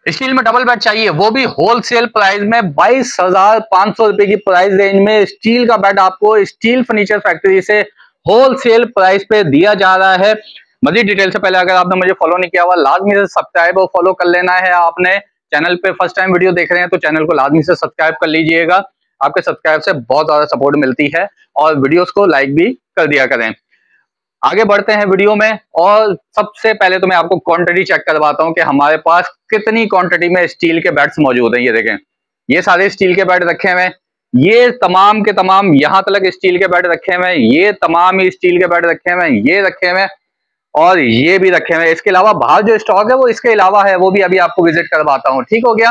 Steel में double bed चाहिए, वो भी होलसेल प्राइस में 22,500 रुपए की प्राइस रेंज में स्टील का बेड आपको स्टील फर्नीचर फैक्ट्री से होलसेल प्राइस पे दिया जा रहा है। मजीद डिटेल से पहले अगर आपने मुझे फॉलो नहीं किया हुआ लाजमी से सब्सक्राइब और फॉलो कर लेना है। आपने चैनल पे फर्स्ट टाइम वीडियो देख रहे हैं तो चैनल को लाजमी से सब्सक्राइब कर लीजिएगा। आपके सब्सक्राइब से बहुत ज्यादा सपोर्ट मिलती है और वीडियोस को लाइक भी कर दिया करें। आगे बढ़ते हैं वीडियो में और सबसे पहले तो मैं आपको क्वांटिटी चेक करवाता हूं कि हमारे पास कितनी क्वांटिटी में स्टील के बेड्स मौजूद हैं। ये देखें, ये सारे स्टील के बेड रखे हुए हैं, ये तमाम के तमाम यहां तक स्टील के बेड रखे हुए हैं, ये तमाम ही स्टील के बेड रखे हुए हैं, ये रखे हुए हैं और ये भी रखे हुए हैं। इसके अलावा बाहर जो स्टॉक है वो इसके अलावा है, वो भी अभी आपको विजिट करवाता हूँ। ठीक हो गया।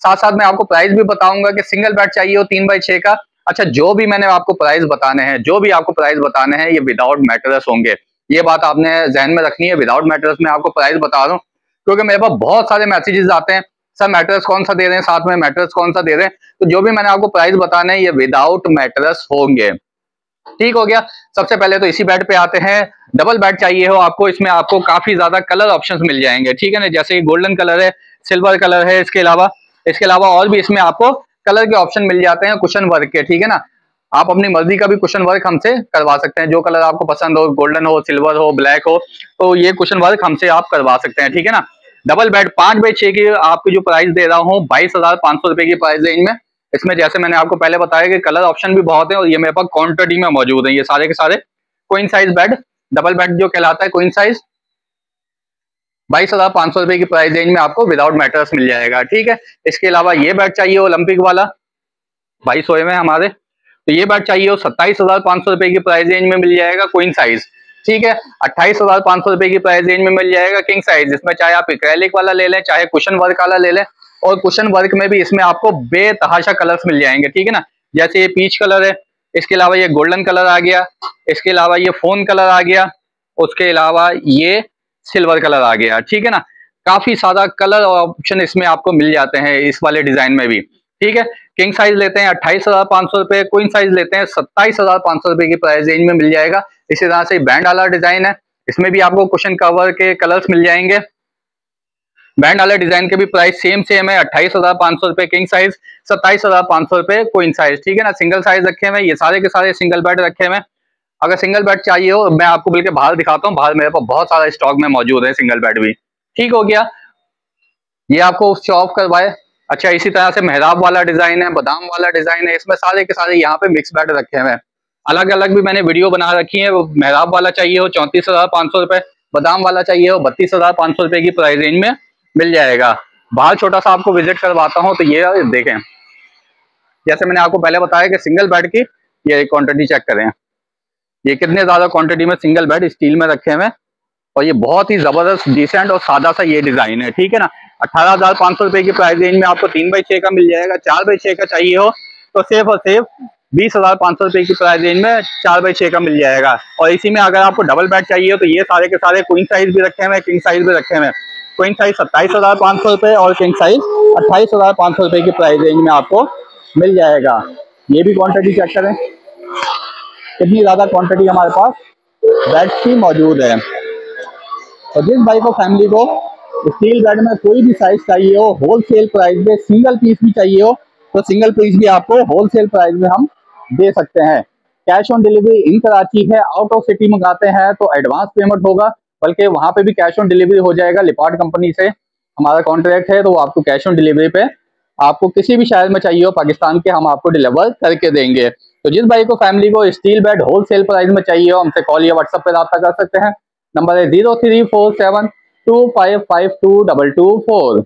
साथ साथ मैं आपको प्राइस भी बताऊंगा कि सिंगल बेड चाहिए हो 3x6 का। अच्छा, जो भी मैंने आपको प्राइस बताने हैं, जो भी आपको प्राइस बताने हैं ये विदाउट मैट्रेस होंगे। ये बात आपने जहन में रखनी है, विदाउट मैट्रेस में आपको प्राइस बता रहा हूँ क्योंकि मेरे पास बहुत सारे मैसेजेस आते हैं, सर मैट्रेस कौन सा दे रहे हैं, साथ में मैट्रेस कौन सा दे रहे हैं। तो जो भी मैंने आपको प्राइस बताने हैं ये विदाउट मैट्रेस होंगे। ठीक हो गया। सबसे पहले तो इसी बेड पे आते हैं। डबल बेड चाहिए हो आपको, इसमें आपको काफी ज्यादा कलर ऑप्शंस मिल जाएंगे। ठीक है ना, जैसे गोल्डन कलर है, सिल्वर कलर है, इसके अलावा और भी इसमें आपको कलर के ऑप्शन मिल जाते हैं कुशन वर्क के। ठीक है ना, आप अपनी मर्जी का भी कुशन वर्क हमसे करवा सकते हैं, जो कलर आपको पसंद हो, गोल्डन हो, सिल्वर हो, ब्लैक हो, तो ये कुशन वर्क हमसे आप करवा सकते हैं। ठीक है ना। डबल बेड 5x6 की आपकी जो प्राइस दे रहा हूँ 22,500 रुपए की प्राइस रेंज में। इसमें जैसे मैंने आपको पहले बताया कि कलर ऑप्शन भी बहुत है और ये मेरे पास क्वांटिटी में मौजूद है। ये सारे के सारे queen size bed, double bed जो कहलाता है क्वीन साइज, 22,500 रुपए की प्राइस रेंज में आपको विदाउट मैट्रेस मिल जाएगा। ठीक है। इसके अलावा ये बेड चाहिए ओलंपिक वाला, भाई सोए में हमारे, तो ये बेड चाहिए हो 27,500 रुपए की प्राइस रेंज में मिल जाएगा क्वीन साइज। ठीक है। 28,500 रुपए की प्राइस रेंज में मिल जाएगा किंग साइज। इसमें चाहे आप एक्रेलिक वाला ले लें, चाहे कुशन वर्क वाला ले लें, और कुशन वर्क में भी इसमें आपको बेतहाशा कलर्स मिल जाएंगे। ठीक है ना, जैसे ये पीच कलर है, इसके अलावा ये गोल्डन कलर आ गया, इसके अलावा ये फोन कलर आ गया, उसके अलावा ये सिल्वर कलर आ गया। ठीक है ना, काफी सारा कलर ऑप्शन इसमें आपको मिल जाते हैं इस वाले डिजाइन में भी। ठीक है। किंग साइज लेते हैं 28,500 रुपए, क्वीन साइज लेते हैं 27,500 रुपए की प्राइस रेंज में मिल जाएगा। इसी तरह से बैंड वाला डिजाइन है, इसमें भी आपको कुशन कवर के कलर्स मिल जाएंगे। बैंड वाले डिजाइन के भी प्राइस सेम है, 28,500 रुपए किंग साइज, 27,500 रुपए क्वीन साइज। ठीक है ना, सिंगल साइज रखे हुए, ये सारे के सारे सिंगल बेड रखे हुए। अगर सिंगल बेड चाहिए हो मैं आपको बल्कि बाहर दिखाता हूँ, बाहर मेरे पास बहुत सारा स्टॉक में मौजूद है सिंगल बेड भी। ठीक हो गया, ये आपको शो ऑफ करवाए। अच्छा, इसी तरह से मेहराब वाला डिजाइन है, बादाम वाला डिजाइन है, इसमें सारे के सारे यहाँ पे मिक्स बेड रखे हुए हैं। अलग अलग भी मैंने वीडियो बना रखी है। मेहराब वाला चाहिए हो 34,500 रुपए, बादाम वाला चाहिए हो 32,500 रुपए की प्राइस रेंज में मिल जाएगा। बाहर छोटा सा आपको विजिट करवाता हूँ तो ये देखें, जैसे मैंने आपको पहले बताया कि सिंगल बेड की ये क्वांटिटी चेक करें, ये कितने ज्यादा क्वांटिटी में सिंगल बेड स्टील में रखे हुए हैं और ये बहुत ही जबरदस्त डिसेंट और सादा सा ये डिजाइन है। ठीक है ना, 18,500 रुपए की प्राइस रेंज में आपको 3x6 का मिल जाएगा। 4x6 का चाहिए हो तो सिर्फ और सिर्फ 20,500 रुपए की प्राइस रेंज में 4x6 का मिल जाएगा। और इसी में अगर आपको डबल बेड चाहिए हो तो ये सारे के सारे क्वीन साइज भी रखे हुए, किंग साइज भी रखे हुए। क्वीन साइज 27,500 रुपए और किंग साइज 28,500 रुपए की प्राइस रेंज में आपको मिल जाएगा। ये भी क्वांटिटी चेक करें, कितनी ज्यादा क्वांटिटी हमारे पास बेड की मौजूद है। और जिस भाई को फैमिली को स्टील बेड में कोई भी साइज चाहिए हो होलसेल प्राइस में, सिंगल पीस भी चाहिए हो तो सिंगल पीस भी आपको होलसेल प्राइस में हम दे सकते हैं। कैश ऑन डिलीवरी इन कराची है, आउट ऑफ सिटी मंगाते हैं तो एडवांस पेमेंट होगा, बल्कि वहां पे भी कैश ऑन डिलीवरी हो जाएगा। लिपार्ट कंपनी से हमारा कॉन्ट्रैक्ट है तो वो आपको कैश ऑन डिलीवरी पे आपको किसी भी शहर में चाहिए हो पाकिस्तान के, हम आपको डिलीवर करके देंगे। तो जिस भाई को फैमिली को स्टील बेड होलसेल प्राइस में चाहिए हो हमसे कॉल या व्हाट्सएप पे रब्ता कर सकते हैं। नंबर है 034725522224।